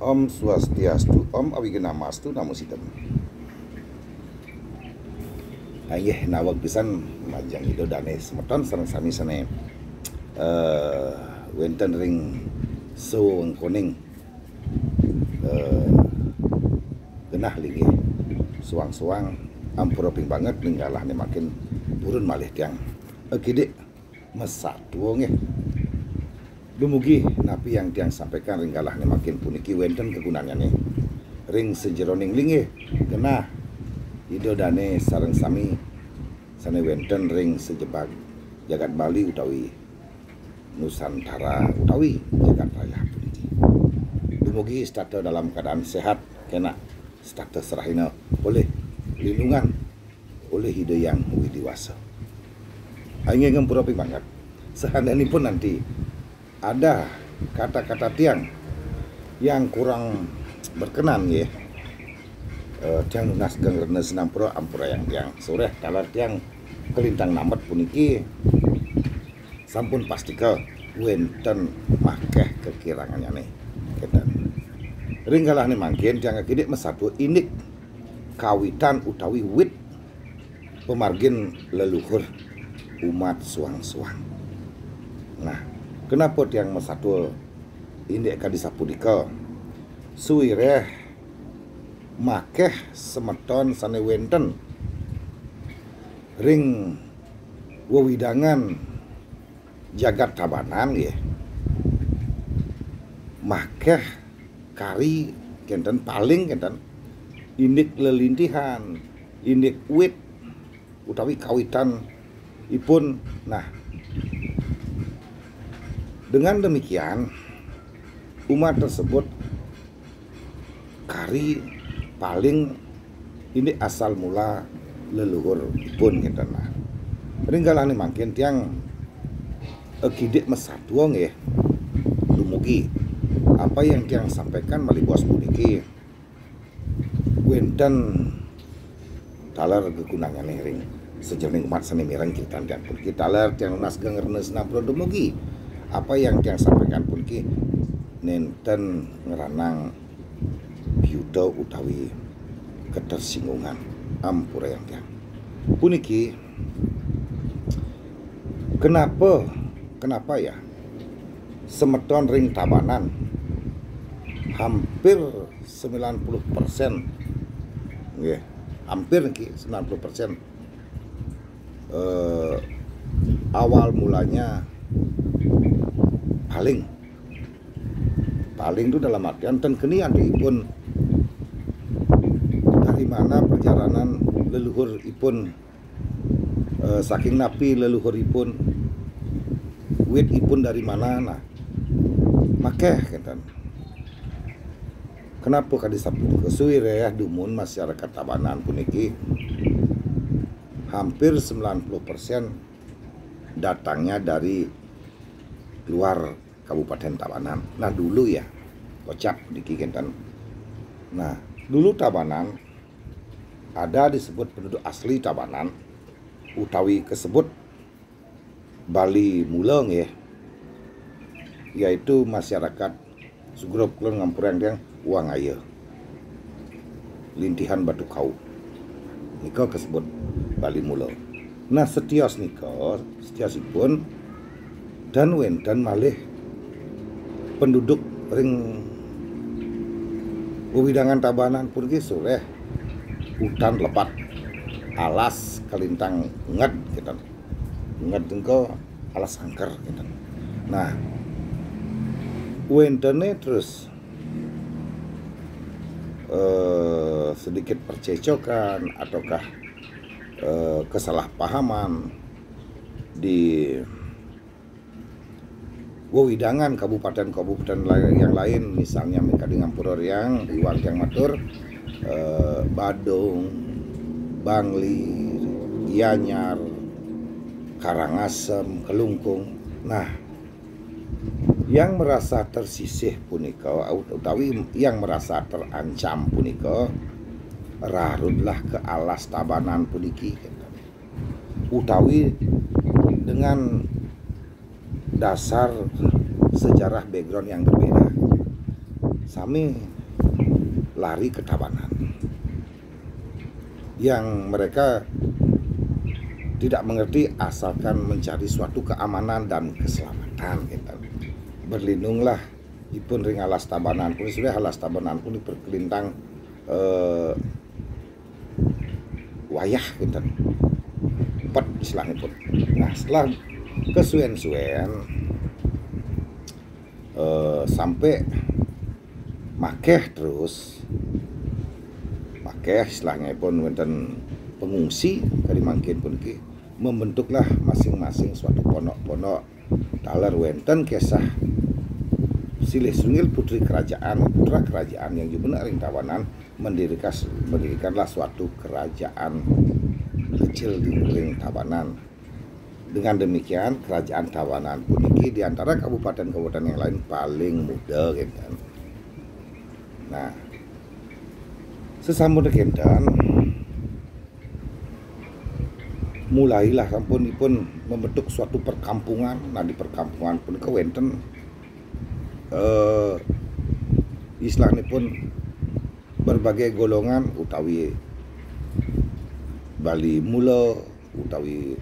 Om Swastiastu, Om Awigenamastu, Namo Sidam. Ayah nawag pisan majang itu dane semeton sareng sami sane wenten ring seweng kuning genah linggih suang-suang ampura ping banget ninggalah nih makin turun malih tiang gede mesatu nggih. Dumugi napi yang tiang sampaikan ringgalah nih makin puniki wenten kegunaannya nih ring sejeroning linggih genah idodane sareng sami sane wenten ring sejebak jagat Bali utawi Nusantara utawi jagat raya puniki. Dumugi stata dalam keadaan sehat kena stata serahina oleh lindungan oleh hidayang widiwasa. Angin ngempura ping banget. Seandainya pun nanti ada kata-kata tiang yang kurang berkenan ya. Tiang lunas gengrene senampura ampura yang tiang sore talar tiang kelintang namet puniki sampun pastika wenten makeh kekirangannya nih kedan ringgalah nih mangkin tiang kidik mesatu inik kawitan utawi wit pemargin leluhur umat suang-suang. Nah, kenapa tiang mesatu inik kadisapudika suwireh makeh semeton sane wenten ring wewidangan jagat tabanan ya makeh kari kenten paling kenten indik lelintihan indik wit utawi kawitan ipun. Nah, dengan demikian umat tersebut kari paling ini asal mula leluhur pun kita nah ringgalah nih makin tiang kidik mesatuang ya dumugi apa yang tiang sampaikan mali bos puniki wenten talar kegunangan ring sejening umat seni mireng kita tiang puniki talar tiang nas gengernes nampro dumugi apa yang tiang sampaikan puniki nenten ngeranang yuda utawi ketersinggungan ampura yang tiang puniki kenapa ya semeton ring tabanan hampir 90% nggih hampir 90% awal mulanya paling itu dalam artian ten kenian pun dari mana perjalanan leluhur ipun saking napi leluhur ipun wit ipun dari mana. Nah makeh kenten kenapa kadisapudika suwireh dumun masyarakat tabanan puniki hampir 90% datangnya dari luar Kabupaten Tabanan. Nah dulu ya kocak niki kenten. Nah dulu Tabanan ada disebut penduduk asli Tabanan utawi kesebut Bali Muleng ya, yaitu masyarakat sugrup kulon ngampurang yang uang aye lintihan batu kau nika kesebut Bali Muleng. Nah setiasipun dan wenten malih penduduk ring wewidangan Tabanan pun ki soleh hutan lebat alas kelintang nget gitu nget engko alas angker gitu. Nah wentene terus sedikit percecokan ataukah kesalahpahaman di wewidangan kabupaten-kabupaten yang lain, misalnya Mengkadi Ngampura yang Iwang yang matur Badung, Bangli, Gianyar, Karangasem, Kelungkung. Nah, yang merasa tersisih punika utawi yang merasa terancam punika rarudlah ke alas Tabanan puniki utawi dengan dasar sejarah background yang berbeda. sami lari ke Tabanan yang mereka tidak mengerti asalkan mencari suatu keamanan dan keselamatan gitu. Berlindunglah ipun ring alas Tabanan pun sudah alas Tabanan pun diperkelintang wayah gitu. Empat istilahnya pun. Nah setelah kesuwen-suwen sampai makeh terus makeh istilahnya pun wonten pengungsi kali mangkin pun ki membentuklah masing-masing suatu ponok-ponok dalar wonten kisah silih sungil putra kerajaan yang juga ring Tabanan mendirikanlah suatu kerajaan kecil di ring Tabanan. Dengan demikian kerajaan Tabanan puniki di antara kabupaten-kabupaten yang lain paling muda gitu. Nah, sesambut kinten mulailah sampunipun membentuk suatu perkampungan. Nah, di perkampungan pun kewenten istilahnya pun berbagai golongan utawi Bali Mula utawi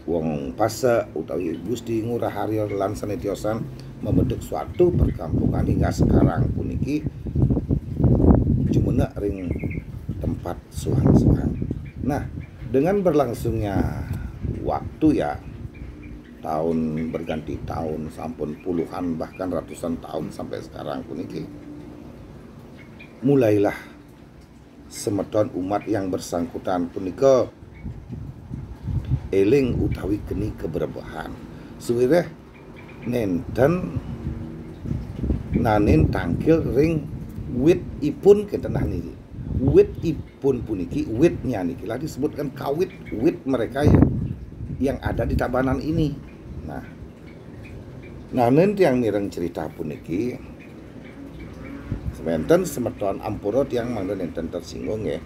wong Pasa utawi Gusti Ngurah Haryo lan sanetiosan membentuk suatu perkampungan hingga sekarang puniki jumeneng ring tempat suang-suang. Nah, dengan berlangsungnya waktu ya tahun berganti tahun sampun puluhan bahkan ratusan tahun sampai sekarang puniki mulailah semeton umat yang bersangkutan punika eling utawi geni keberbahan suwireh nenten nanin tangkil ring wit ipun ketenah niki wit ipun puniki witnya niki lah disebutkan kawit wit mereka yang ada di Tabanan ini. Nah nanti yang mireng cerita puniki sebentar semeton ampura yang mangga nenten tersinggung ya.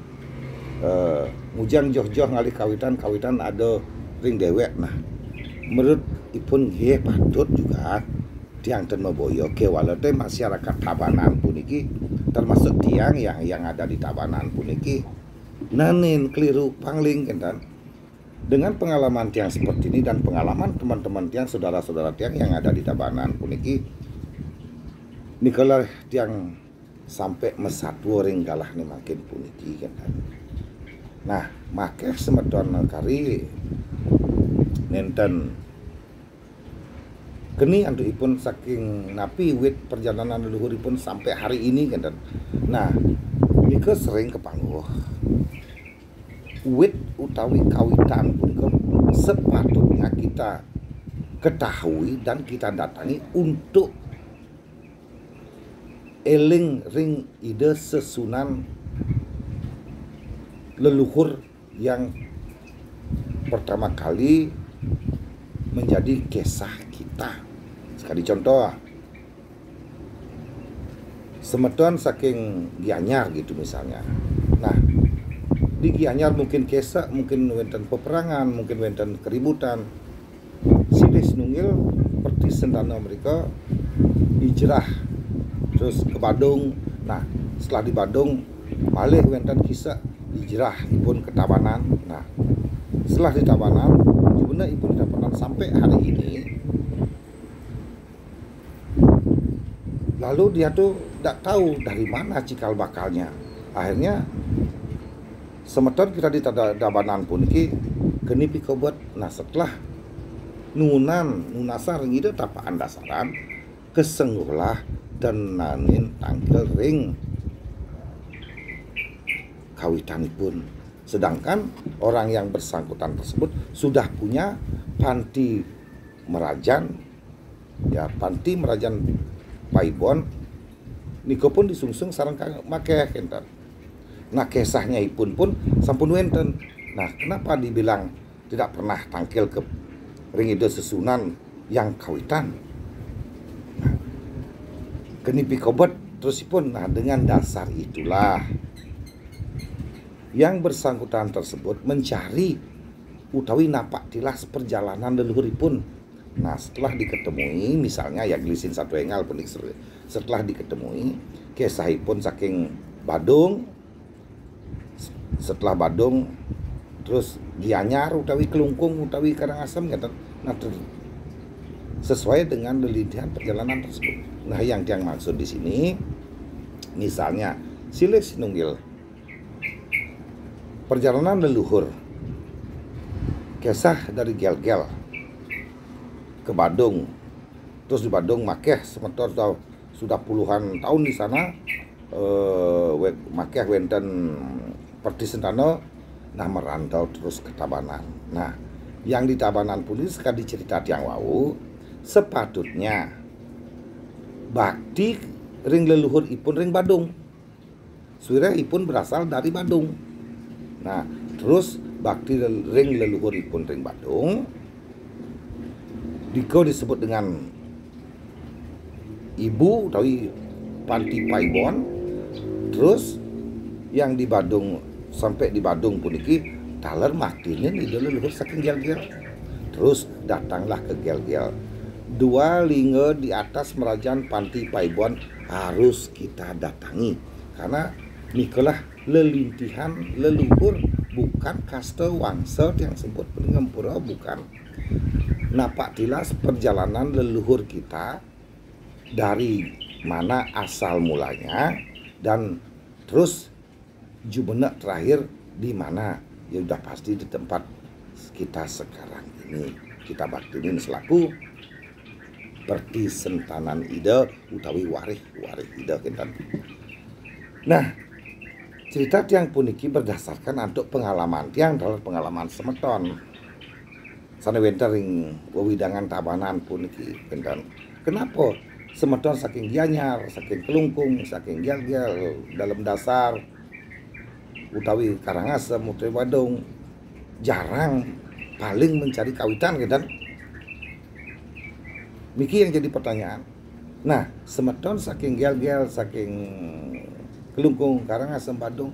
Mujang joh-joh ngali kawitan ada ring dewek. Nah menurut ipun nggih patut juga tiang ten Maboyo kewalate masyarakat Tabanan puniki termasuk tiang yang ada di Tabanan puniki nanin keliru pangling kan. Dengan pengalaman tiang seperti ini dan pengalaman teman-teman tiang saudara-saudara tiang yang ada di Tabanan puniki nikalah tiang sampai mesatwo ring galah nih makin puniki kan. Nah, makeh semeton kari nenten geni antuipun saking napi wit perjalanan leluhuripun sampai hari ini kan. Nah, nika sering kepangguh wit utawi kawitan pun sepatutnya kita ketahui dan kita datangi untuk eling ring ide sesunan leluhur yang pertama kali menjadi kisah kita. Sekali contoh semeton saking Gianyar gitu misalnya. Nah di Gianyar mungkin kisah, mungkin wenten peperangan, mungkin wenten keributan. Silis nungil seperti sendana mereka hijrah terus ke Badung. Nah setelah di Badung malih wenten kisah hijrah ipun ke Tabanan. Nah setelah di Tabanan sebenarnya ipun di Tabanan sampai hari ini. Lalu dia tuh tidak tahu dari mana cikal bakalnya. Akhirnya semeton kita di Tabanan pun iki geni pikobot. Nah setelah nunasar gitu tapaan dasaran kesengguhlah dan nanin tangkel ring kawitanipun. Sedangkan orang yang bersangkutan tersebut sudah punya panti merajan ya, panti merajan Paibon niko pun disungsung sareng makeh kenten. Nah kisahnya ipun pun sampun wenten. Nah kenapa dibilang tidak pernah tangkil ke ringido sesunan yang kawitan? Nah, geni pikobot terusipun. Nah dengan dasar itulah yang bersangkutan tersebut mencari utawi napak tilas perjalanan leluhuripun. Nah setelah diketemui misalnya ya gelisin satu engal pun setelah diketemui kisahipun saking Badung, setelah Badung terus Gianyar utawi Kelungkung utawi Karangasem ngeten. Nah, sesuai dengan lelintihan perjalanan tersebut. Nah, yang maksud di sini misalnya silih sinunggil perjalanan leluhur kisah dari Gel-Gel ke Badung, terus di Badung makeh semeton sudah puluhan tahun di sana, makeh wenten pertisentano, nah merantau terus ke Tabanan. Nah, yang di Tabanan pun ini sekali cerita tiang wau sepatutnya bakti ring leluhur ipun ring Badung, suwire ipun berasal dari Badung. Nah, terus bakti ring leluhur ipun ring Badung diko disebut dengan ibu utawi Panti Paibon. Terus yang di Badung sampai di Badung pun iki taler maktinin ide leluhur saking Gel-Gel. Terus datanglah ke Gel-Gel. Dua linga di atas Merajaan Panti Paibon harus kita datangi karena nikolah lelintihan leluhur, bukan kasta wangsa yang sebut Peninggampura, bukan. Napak tilas perjalanan leluhur kita dari mana asal mulanya dan terus jumenek terakhir di mana, ya udah pasti di tempat kita sekarang ini. Kita baktinin selaku pertisentanan ide utawi warih ide kinten. Nah, cerita tiang puniki berdasarkan untuk pengalaman tiang dalam pengalaman semeton. Sana wenten ring wewidangan Tabanan puniki kinten. Kenapa semeton saking Gianyar, saking Kelungkung, saking Gel-Gel dalam dasar utawi Karangasem, utawi Badung jarang paling mencari kawitan kinten. Miki yang jadi pertanyaan. Nah, semeton saking Gel-Gel, saking Kelungkung, Karangasem, Badung,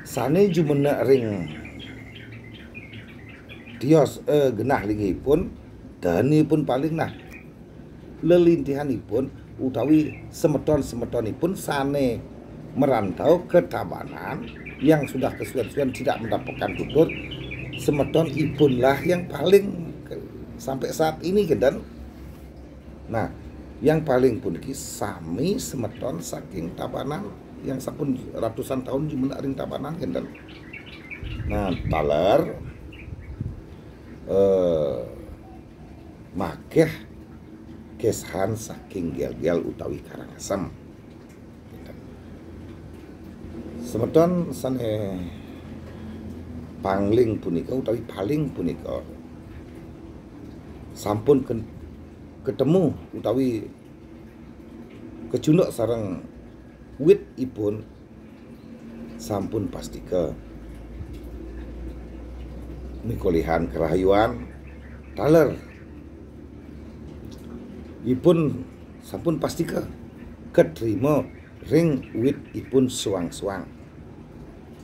sane jumenek ring tios genah lingipun danipun paling nah lelintihanipun utawi semeton-semetonipun sane merantau ke Tabanan yang sudah kesuwen-suwen tidak mendapatkan tutur, semeton ipun lah yang paling sampai saat ini kinten. Nah, yang paling pun iki sami semeton saking Tabanan yang sampun ratusan tahun jumenek ring Tabanan kinten. Nah, taler makeh kesahan saking Gel-Gel utawi Karangasem. Semeton sane pangling punika utawi paling punika sampun ketemu utawi kecunduk sareng wit ipun sampun pastika mikolihan kerahayuan taler ipun sampun pastika ketrima ring wit ipun suang-suang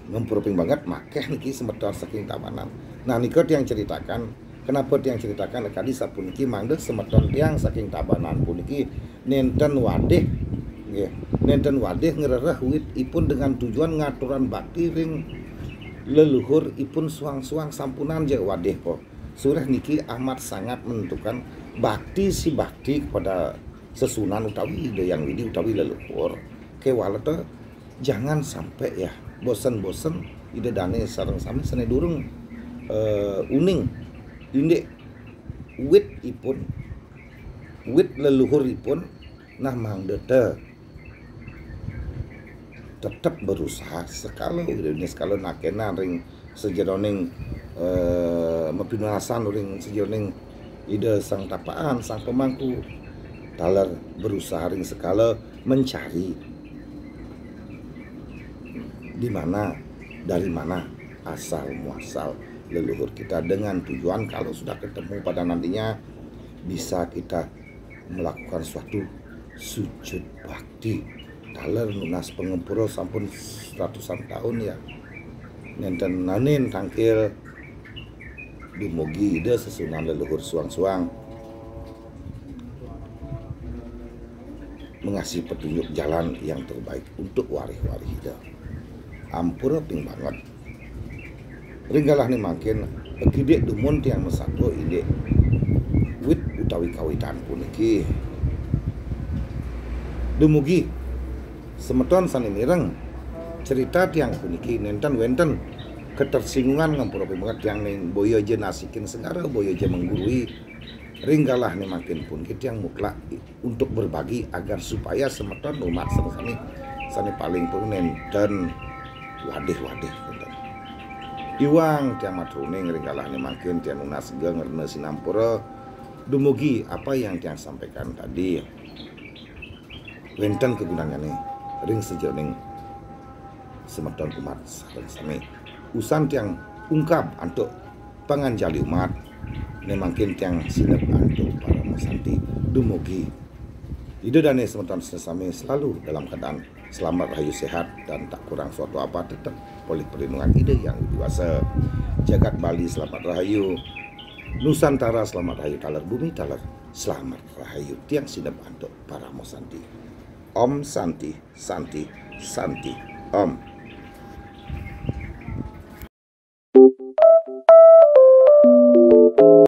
ngempuruping banget makeh niki semeton saking Tabanan. Nah, nika tiang ceritakan kenapa tiang ceritakan kali sapuniki mangde semeton tiang saking Tabanan puniki nenten wadih nggih, nenten wadih ngerereh wit ipun dengan tujuan ngaturan bakti ring leluhur ipun suang-suang sampunan je wadih po. Surah niki amat sangat menentukan bakti si bakti kepada sesunan utawi ide yang widi utawi leluhur. Kewalata jangan sampai ya bosen-bosen ide dane sareng sami sene durung uning indik wit ipun wit leluhur ipun nah mangdete tetap berusaha sekalo ini sekalo nakena ring sejeroning mepinasan ring sejeroning ide sang tapaan sang pemangku taler berusaha ring sekalo mencari di mana dari mana asal muasal leluhur kita dengan tujuan kalau sudah ketemu pada nantinya bisa kita melakukan suatu sujud bakti. Taler nunas pengempuro sampun ratusan tahun ya nenten nanin tangkil dumugi ide sesunan leluhur suang-suang mengasih petunjuk jalan yang terbaik untuk warih-warih hidup. Ampura ping banget. Ringgalah ni makin kidek dumun tiang mesako ide wit utawi kawitan puniki. Dumugi semeton sani mireng cerita tiang puniki nenten wenten ketersinggungan ngampura ping banget yang ning boyo je nasikin segara boyo je menggurui. Ringgalah ni makin pun kita yang mutlak untuk berbagi agar supaya semeton umat sani paling pun nenten wadih-wadih nenten. Iwang tiang matruning ringgalah ni makin tiang unas ge ngerna sinampura dumugi apa yang tiang sampaikan tadi. Wenten kegunaannya ring sejauh semeton umat sani usan tiang ungkap untuk panganjali umat nemakin tiang sinep antuk para mosanti dumugi ide dane semeton sesame selalu dalam keadaan selamat rahayu sehat dan tak kurang suatu apa tetap oleh perlindungan ide yang dewasa. Jagat Bali selamat rahayu, Nusantara selamat rahayu, taler bumi taler selamat rahayu tiang sinep antuk para mosanti. Om Santi Santi Santi Om.